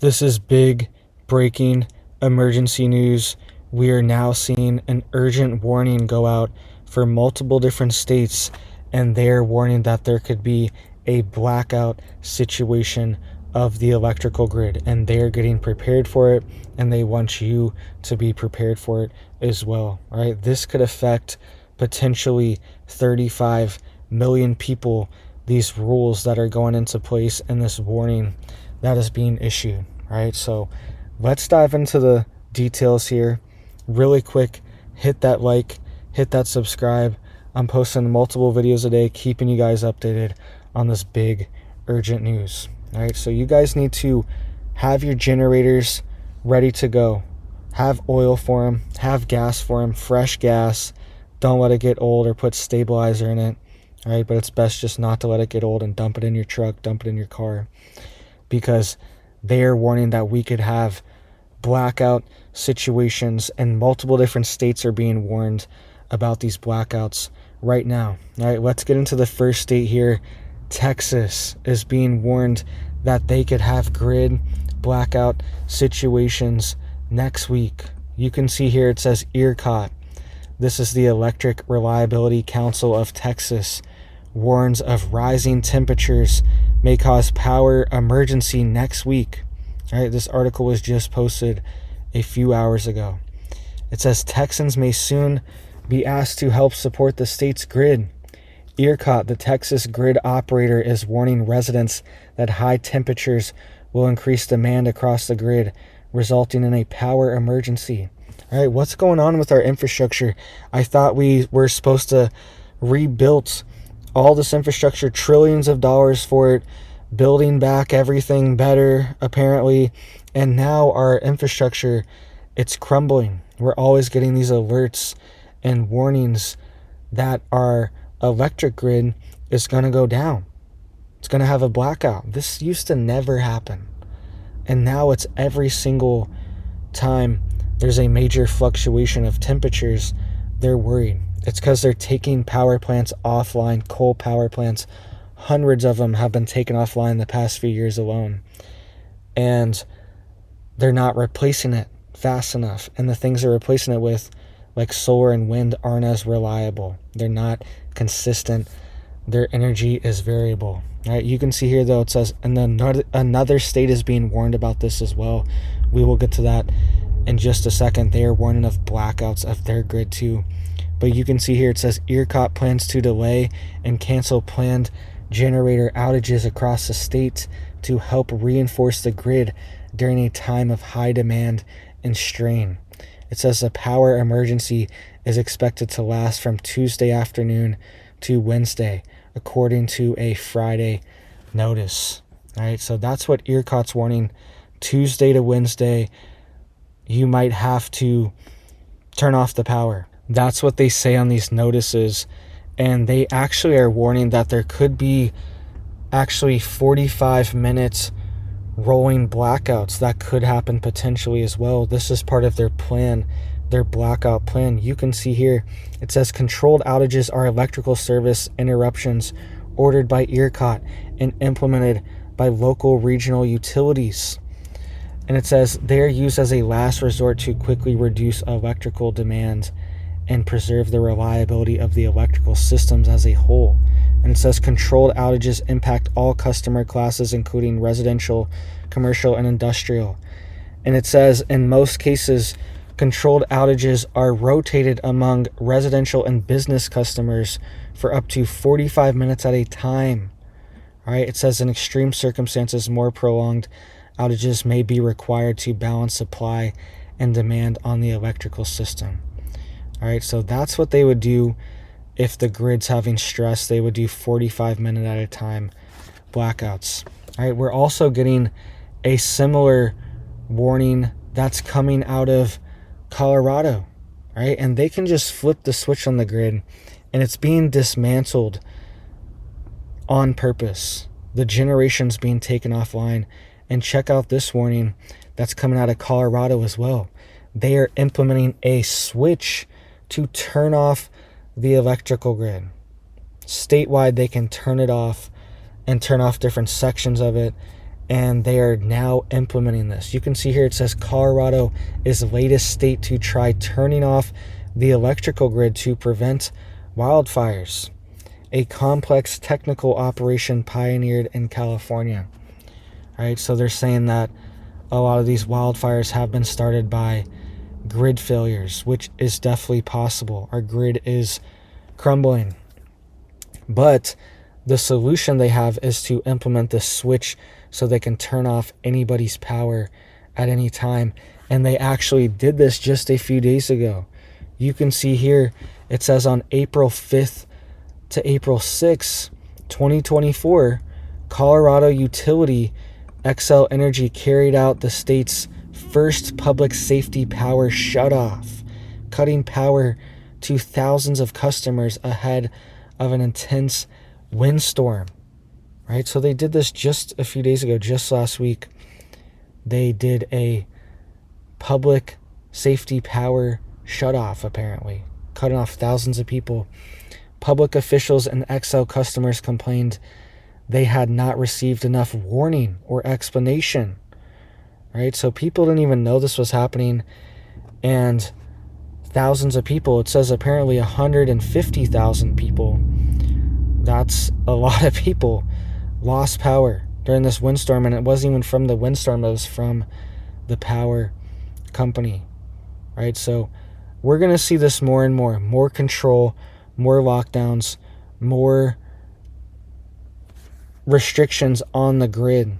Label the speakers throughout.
Speaker 1: This is big breaking emergency news. We are now seeing an urgent warning go out for multiple different states, and they're warning that there could be a blackout situation of the electrical grid, and they're getting prepared for it, and they want you to be prepared for it as well. All right, this could affect potentially 35 million people, these rules that are going into place and this warning that is being issued. Right, so let's dive into the details here really quick. Hit that like, hit that subscribe. I'm posting multiple videos a day, keeping you guys updated on this big urgent news. All right, so you guys need to have your generators ready to go. Have oil for them, have gas for them, fresh gas. Don't let it get old or put stabilizer in it. All right, but it's best just not to let it get old and dump it in your truck, dump it in your car, because they are warning that we could have blackout situations, and multiple different states are being warned about these blackouts right now. All right, let's get into the first state here. Texas is being warned that they could have grid blackout situations next week. You can see here it says ERCOT. This is the Electric Reliability Council of Texas, warns of rising temperatures may cause power emergency next week. All right, this article was just posted a few hours ago. It says Texans may soon be asked to help support the state's grid. ERCOT, the Texas grid operator, is warning residents that high temperatures will increase demand across the grid, resulting in a power emergency. All right, what's going on with our infrastructure? I thought we were supposed to rebuild all this infrastructure, trillions of dollars for it, building back everything better, apparently. And now our infrastructure, it's crumbling. We're always getting these alerts and warnings that our electric grid is going to go down. It's going to have a blackout. This used to never happen. And now it's every single time there's a major fluctuation of temperatures, they're worried. It's because they're taking power plants offline, coal power plants. Hundreds of them have been taken offline the past few years alone. And they're not replacing it fast enough. And the things they're replacing it with, like solar and wind, aren't as reliable. They're not consistent. Their energy is variable. All right, you can see here, though, it says, and then another state is being warned about this as well. We will get to that in just a second. They are warning of blackouts of their grid, too. But you can see here, it says ERCOT plans to delay and cancel planned generator outages across the state to help reinforce the grid during a time of high demand and strain. It says the power emergency is expected to last from Tuesday afternoon to Wednesday, according to a Friday notice. All right, so that's what ERCOT's warning. Tuesday to Wednesday, you might have to turn off the power. That's what they say on these notices. And they actually are warning that there could be actually 45 minutes rolling blackouts that could happen potentially as well. This is part of their plan, their blackout plan. You can see here, it says controlled outages are electrical service interruptions ordered by ERCOT and implemented by local regional utilities. And it says they are used as a last resort to quickly reduce electrical demand and preserve the reliability of the electrical systems as a whole. And it says controlled outages impact all customer classes, including residential, commercial, and industrial. And it says in most cases, controlled outages are rotated among residential and business customers for up to 45 minutes at a time. All right, it says in extreme circumstances, more prolonged outages may be required to balance supply and demand on the electrical system. All right, so that's what they would do if the grid's having stress. They would do 45 minute at a time blackouts. All right, we're also getting a similar warning that's coming out of Colorado, right? And they can just flip the switch on the grid, and it's being dismantled on purpose. The generation's being taken offline. And check out this warning that's coming out of Colorado as well. They are implementing a switch to turn off the electrical grid. Statewide, they can turn it off and turn off different sections of it and they are now implementing this. You can see here it says Colorado is the latest state to try turning off the electrical grid to prevent wildfires, a complex technical operation pioneered in California. All right, so they're saying that a lot of these wildfires have been started by grid failures, which is definitely possible. Our grid is crumbling. But the solution they have is to implement this switch so they can turn off anybody's power at any time. And they actually did this just a few days ago. You can see here, it says on April 5th to April 6th, 2024, Colorado utility Xcel Energy carried out the state's first public safety power shutoff, cutting power to thousands of customers ahead of an intense windstorm. Right? So they did this just a few days ago, just last week. They did a public safety power shutoff, apparently, cutting off thousands of people. Public officials and Xcel customers complained they had not received enough warning or explanation. Right? So people didn't even know this was happening, and thousands of people, it says apparently 150,000 people, that's a lot of people, lost power during this windstorm. And it wasn't even from the windstorm, it was from the power company. Right? So we're going to see this more and more control, more lockdowns, more restrictions on the grid.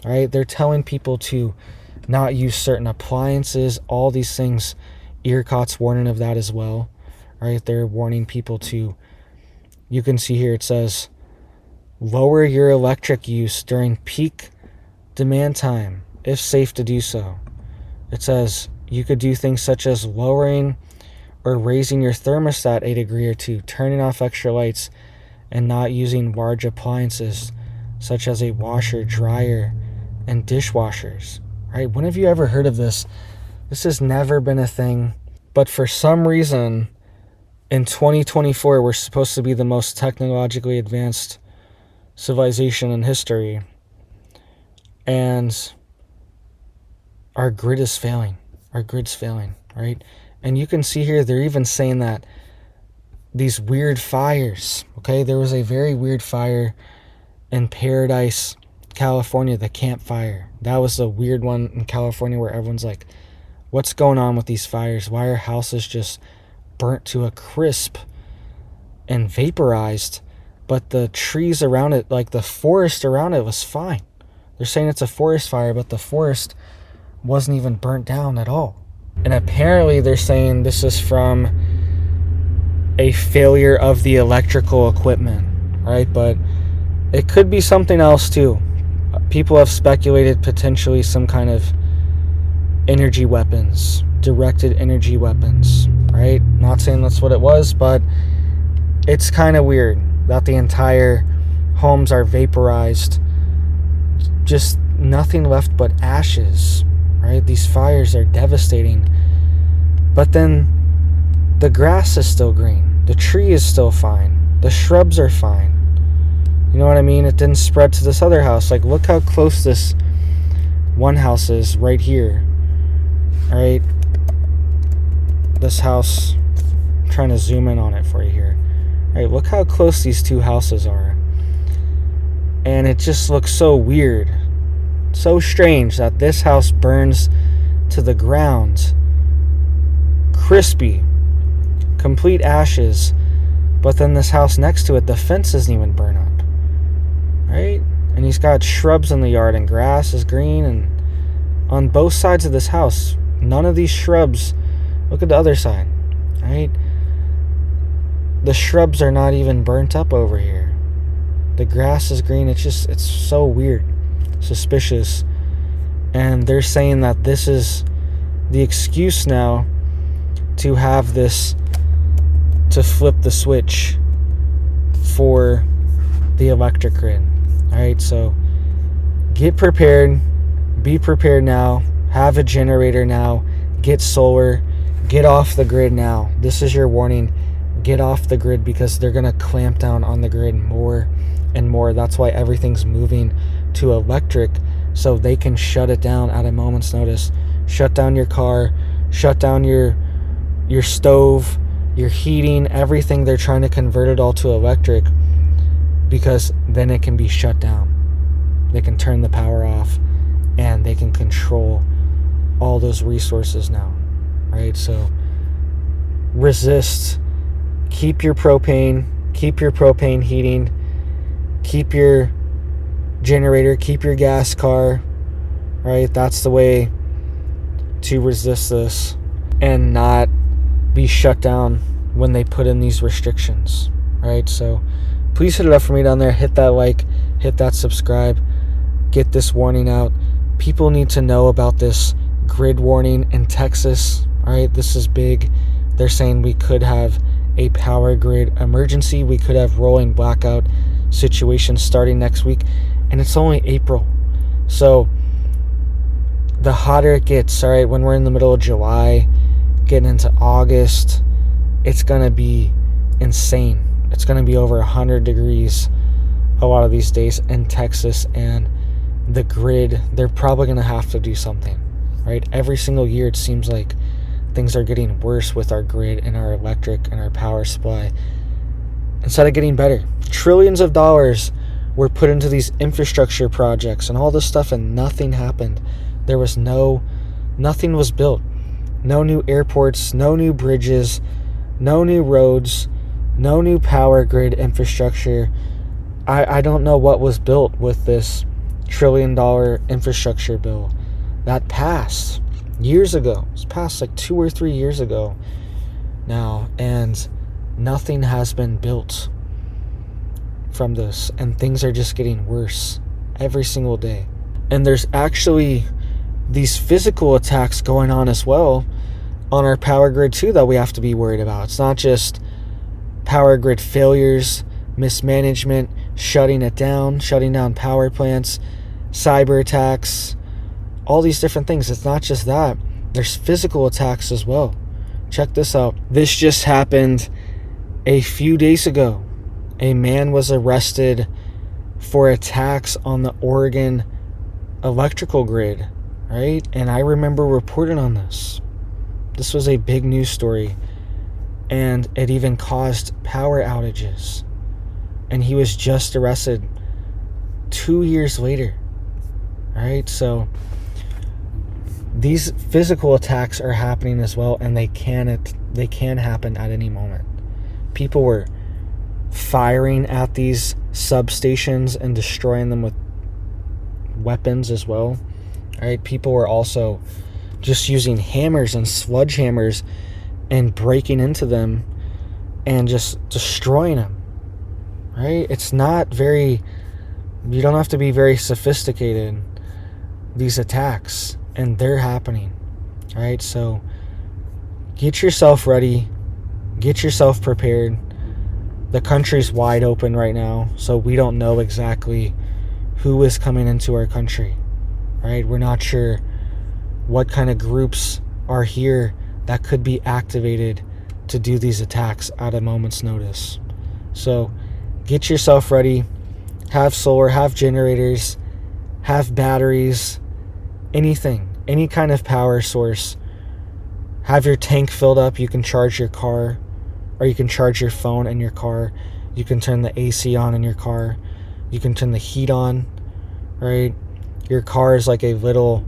Speaker 1: Right? They're telling people to not use certain appliances, all these things. ERCOT's warning of that as well. Right? They're warning people to, you can see here it says, lower your electric use during peak demand time, if safe to do so. It says you could do things such as lowering or raising your thermostat a degree or two, turning off extra lights, and not using large appliances such as a washer, dryer, and dishwashers. Right? When have you ever heard of this? This has never been a thing. But for some reason, in 2024, we're supposed to be the most technologically advanced civilization in history. And our grid is failing. Our grid's failing, right? And you can see here, they're even saying that these weird fires, okay? There was a very weird fire in Paradise, California, the campfire. That was a weird one in California where everyone's like, what's going on with these fires? Why are houses just burnt to a crisp and vaporized, but the trees around it, like the forest around it, was fine? They're saying it's a forest fire, but the forest wasn't even burnt down at all. And apparently they're saying this is from a failure of the electrical equipment, right? But it could be something else too. People have speculated potentially some kind of energy weapons, directed energy weapons, right? Not saying that's what it was, but it's kind of weird that the entire homes are vaporized, just nothing left but ashes, right? These fires are devastating. But then the grass is still green, the tree is still fine, the shrubs are fine. You know what I mean? It didn't spread to this other house. Like, look how close this one house is right here. All right, this house, I'm trying to zoom in on it for you here. All right, look how close these two houses are. And it just looks so weird, so strange that this house burns to the ground, crispy, complete ashes, but then this house next to it, the fence doesn't even burn up, right? And he's got shrubs in the yard and grass is green, and on both sides of this house, none of these shrubs, look at the other side, right? The shrubs are not even burnt up over here. The grass is green. It's so weird, suspicious. And they're saying that this is the excuse now to have this, to flip the switch for the electric grid. All right, so get prepared, be prepared now, have a generator now, get solar, get off the grid now. This is your warning. Get off the grid, because they're going to clamp down on the grid more and more. That's why everything's moving to electric, so they can shut it down at a moment's notice. Shut down your car, shut down your stove, your heating, everything. They're trying to convert it all to electric, because then it can be shut down. They can turn the power off, and they can control all those resources now, right? So resist. Keep your propane heating, keep your generator, keep your gas car, right? That's the way to resist this and not be shut down when they put in these restrictions, right? So please hit it up for me down there. Hit that like, hit that subscribe, get this warning out. People need to know about this grid warning in Texas, all right? This is big. They're saying we could have a power grid emergency. We could have rolling blackout situations starting next week, and it's only April. So the hotter it gets, all right, when we're in the middle of July, getting into August, it's going to be insane. It's going to be over 100 degrees a lot of these days in Texas, and the grid, they're probably going to have to do something, right? Every single year it seems like things are getting worse with our grid and our electric and our power supply instead of getting better. Trillions of dollars were put into these infrastructure projects and all this stuff, and nothing happened. There was nothing was built. No new airports, no new bridges, no new roads, no new power grid infrastructure. I don't know what was built with this $1 trillion infrastructure bill that passed years ago. It's passed like 2 or 3 years ago now, and nothing has been built from this, and things are just getting worse every single day. And there's actually these physical attacks going on as well on our power grid too that we have to be worried about. It's not just power grid failures, mismanagement, shutting down power plants, cyber attacks, all these different things. It's not just that. There's physical attacks as well. Check this out. This just happened a few days ago. A man was arrested for attacks on the Oregon electrical grid, right? And I remember reporting on this. This was a big news story, and it even caused power outages. And he was just arrested 2 years later, right? So these physical attacks are happening as well, and they can happen at any moment. People were firing at these substations and destroying them with weapons as well, right? People were also just using hammers and sledgehammers and breaking into them and just destroying them, right? It's not very, you don't have to be very sophisticated, these attacks, and they're happening, right? So get yourself ready, get yourself prepared. The country's wide open right now, so we don't know exactly who is coming into our country, right? We're not sure what kind of groups are here that could be activated to do these attacks at a moment's notice. So get yourself ready. Have solar, have generators, have batteries, anything, any kind of power source. Have your tank filled up. You can charge your car, or you can charge your phone in your car. You can turn the AC on in your car. You can turn the heat on, right? Your car is like a little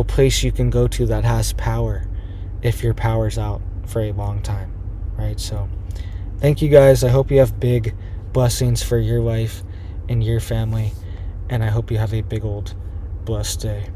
Speaker 1: place you can go to that has power if your power's out for a long time, right? So thank you guys. I hope you have big blessings for your life and your family, and I hope you have a big old blessed day.